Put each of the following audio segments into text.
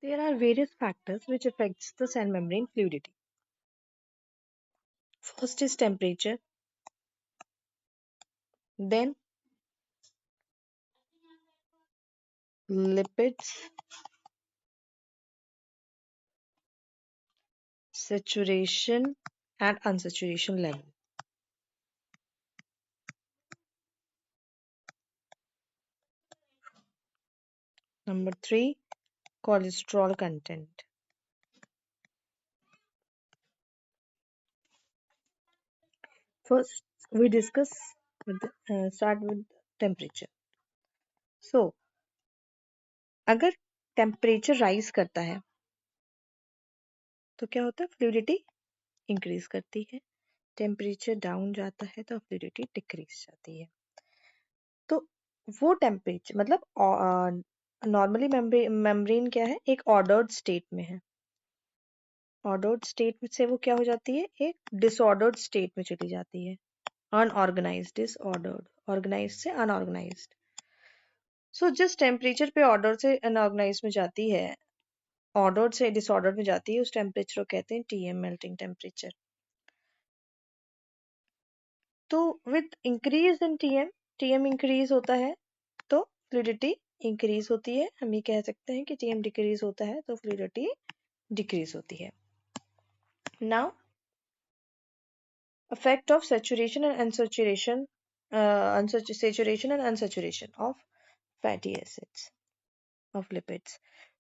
There are various factors which affects the cell membrane fluidity. First is temperature, then lipids, saturation and unsaturation level. Number 3, cholesterol content. First, we discuss start with temperature. So, अगर temperature rise करता है तो क्या होता है? Fluidity increase करती है. Temperature down जाता है तो फ्लूइडिटी डिक्रीज जाती है. तो वो टेम्परेचर मतलब नॉर्मली मेम्ब्रेन क्या है? एक ऑर्डर्ड स्टेट में है. ऑर्डर्ड स्टेट से वो क्या हो जाती है? एक डिसऑर्डर्ड स्टेट में चली जाती है. अनऑर्गेनाइज्ड, डिसऑर्डर्ड, ऑर्गेनाइज्ड से अनऑर्गेनाइज्ड. सो जिस टेम्परेचर पे ऑर्डर से अनऑर्गेनाइज में जाती है, ऑर्डर्ड से डिसऑर्डर में जाती है, उस टेम्परेचर को कहते हैं टीएम मेल्टिंग टेम्परेचर. तो with increase in TM, TM increase होता है तो फ्लूइडिटी इंक्रीज होती है. हम ये कह सकते हैं कि टीएम डिक्रीज होता है तो फ्लूइडिटी डिक्रीज होती है. Now effect of saturation and unsaturation, saturation and unsaturation of fatty acids of lipids.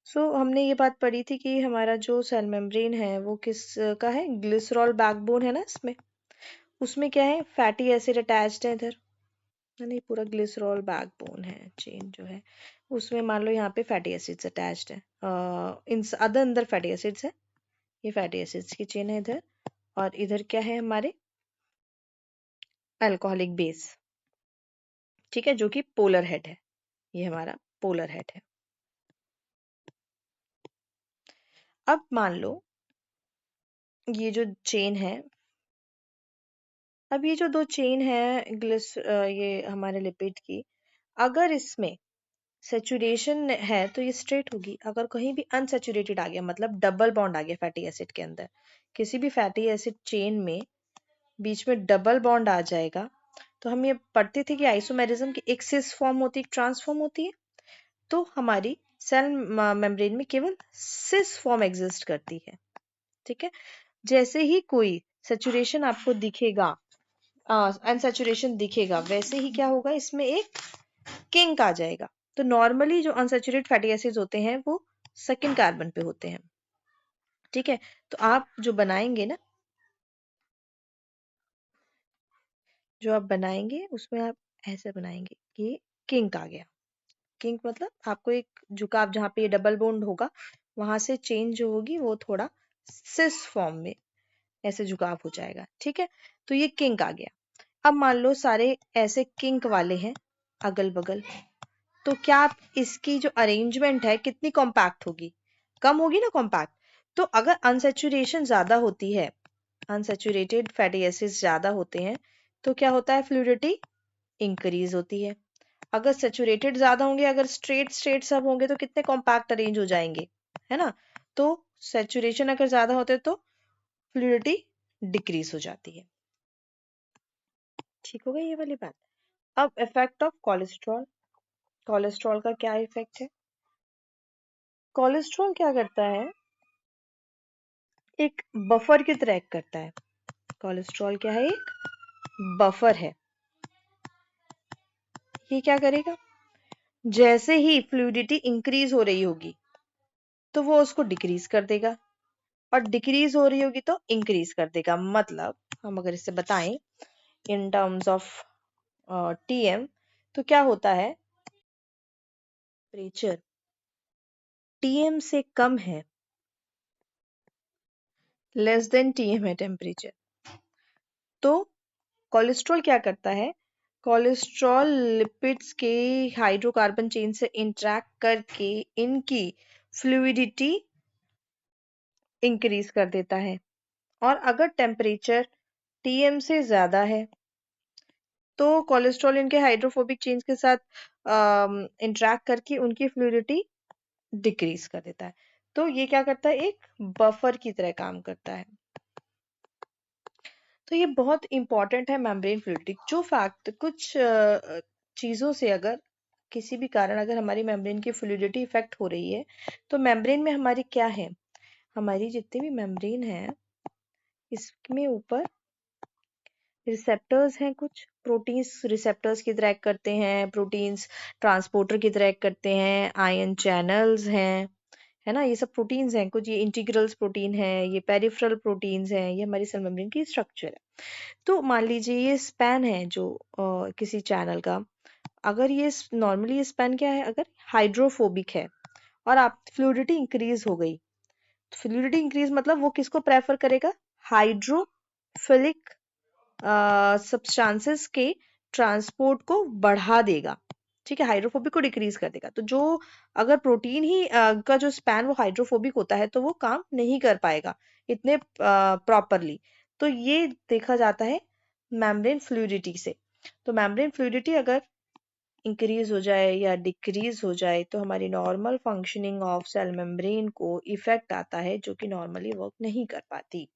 So हमने ये बात पढ़ी थी कि हमारा जो सेल मेम्ब्रेन है वो किस का है? ग्लिसरॉल बैकबोन है ना. इसमें उसमें क्या है? फैटी एसिड अटैच्ड है इधर, नहीं पूरा ग्लिसरॉल बैकबोन है चेन जो है उसमें. मान लो यहाँ पे फैटी एसिड्स अटैच्ड है, इन अदर अंदर फैटी एसिड्स है. ये फैटी एसिड्स की चेन है इधर, और इधर क्या है? हमारे अल्कोहलिक बेस. ठीक है, जो कि पोलर हेड है. ये हमारा पोलर हेड है. अब मान लो ये जो चेन है, अब ये जो दो चेन है ये हमारे लिपिड की, अगर इसमें सेचुरेशन है तो ये स्ट्रेट होगी. अगर कहीं भी अनसेचुरेटेड आ गया, मतलब डबल बॉन्ड आ गया फैटी एसिड के अंदर, किसी भी फैटी एसिड चेन में बीच में डबल बॉन्ड आ जाएगा, तो हम ये पढ़ते थे कि आइसोमेरिज्म की एक सिस फॉर्म होती है, एक ट्रांसफॉर्म होती है. तो हमारी सेल मेम्ब्रेन में केवल सिस फॉर्म एग्जिस्ट करती है. ठीक है, जैसे ही कोई सेचुरेशन आपको दिखेगा, अनसेचुरेशन दिखेगा, वैसे ही क्या होगा? इसमें एक किंक आ जाएगा. तो नॉर्मली जो अनसेचुरेटेड फैटी एसिड्स होते हैं वो सेकंड कार्बन पे होते हैं. ठीक है, तो आप जो बनाएंगे ना, जो आप बनाएंगे उसमें आप ऐसे बनाएंगे कि किंक आ गया. किंक मतलब आपको एक झुकाव, जहाँ पे ये डबल बॉन्ड होगा वहां से चेंज जो होगी वो थोड़ा सिस फॉर्म में ऐसे झुकाव हो जाएगा. ठीक है, तो ये किंक आ गया. अब मान लो सारे ऐसे किंक वाले हैं अगल बगल, तो क्या आप इसकी जो अरेंजमेंट है कितनी कॉम्पैक्ट होगी? कम होगी ना कॉम्पैक्ट. तो अगर अनसेचुरेशन ज्यादा होती है, अनसेचुरेटेड फैटी एसिड्स ज्यादा होते हैं, तो क्या होता है? फ्लूइडिटी इंक्रीज होती है. अगर सेचुरेटेड ज्यादा होंगे, अगर स्ट्रेट स्ट्रेट सब होंगे तो कितने कॉम्पैक्ट अरेंज हो जाएंगे, है ना. तो सेचुरेशन अगर ज्यादा होते तो फ्लूइडिटी डिक्रीज हो जाती है. ठीक हो गई ये वाली बात. अब इफेक्ट ऑफ कोलेस्ट्रॉल. कोलेस्ट्रॉल का क्या इफेक्ट है? कोलेस्ट्रॉल क्या करता है? एक बफर की तरह एक्ट करता है. कोलेस्ट्रॉल क्या है? एक बफर है. ये क्या करेगा? जैसे ही फ्लूइडिटी इंक्रीज हो रही होगी तो वो उसको डिक्रीज कर देगा, और डिक्रीज हो रही होगी तो इंक्रीज कर देगा. मतलब हम अगर इसे बताएं इन टर्म्स ऑफ टीएम, तो क्या होता है? टेम्परेचर टीएम से कम है, लेस देन टीएम है टेम्परेचर, तो कोलेस्ट्रॉल क्या करता है? कोलेस्ट्रॉल लिपिड्स के हाइड्रोकार्बन चेन से इंटरैक्ट करके इनकी फ्लूइडिटी इंक्रीज कर देता है. और अगर टेम्परेचर टीएम से ज्यादा है तो कोलेस्ट्रॉल इनके हाइड्रोफोबिक चेन्स के साथ इंटरैक्ट करके उनकी फ्लूइडिटी डिक्रीज कर देता है. तो ये क्या करता है, एक बफर की तरह काम करता है। तो ये बहुत इंपॉर्टेंट है मेम्ब्रेन फ्लूइडिटी। जो फैक्ट कुछ चीज़ों से अगर किसी भी कारण अगर हमारी मेम्ब्रेन की फ्लूइडिटी इफेक्ट हो रही है, तो मेम्ब्रेन में हमारी क्या है, हमारी जितनी भी मेम्ब्रेन है इसमें ऊपर रिसेप्टर्स हैं, कुछ प्रोटीन्स रिसेप्टर्स की तरह एक्ट करते हैं, प्रोटीन्स ट्रांसपोर्टर की तरह एक्ट करते हैं, आयन चैनल्स हैं, है ना, ये सब प्रोटीन्स हैं कुछ, ये इंटीग्रल्स प्रोटीन है, ये पेरिफेरल प्रोटीन्स हैं, ये हमारी सेल मेम्ब्रेन की स्ट्रक्चर है। तो मान लीजिए ये स्पैन है जो किसी चैनल का, अगर ये नॉर्मली ये स्पैन क्या है, अगर हाइड्रोफोबिक है और आप फ्लूइडिटी इंक्रीज हो गई, फ्लूइडिटी इंक्रीज मतलब वो किसको प्रेफर करेगा, हाइड्रोफिलिक सब्सटेंसेस के ट्रांसपोर्ट को बढ़ा देगा, ठीक है, हाइड्रोफोबिक को डिक्रीज कर देगा। तो जो अगर प्रोटीन ही का जो स्पैन वो हाइड्रोफोबिक होता है तो वो काम नहीं कर पाएगा इतने प्रॉपरली। तो ये देखा जाता है मेम्ब्रेन फ्लूइडिटी से। तो मेम्ब्रेन फ्लूइडिटी अगर इंक्रीज हो जाए या डिक्रीज हो जाए तो हमारी normal functioning of cell membrane को इफेक्ट आता है, जो कि नॉर्मली वर्क नहीं कर पाती।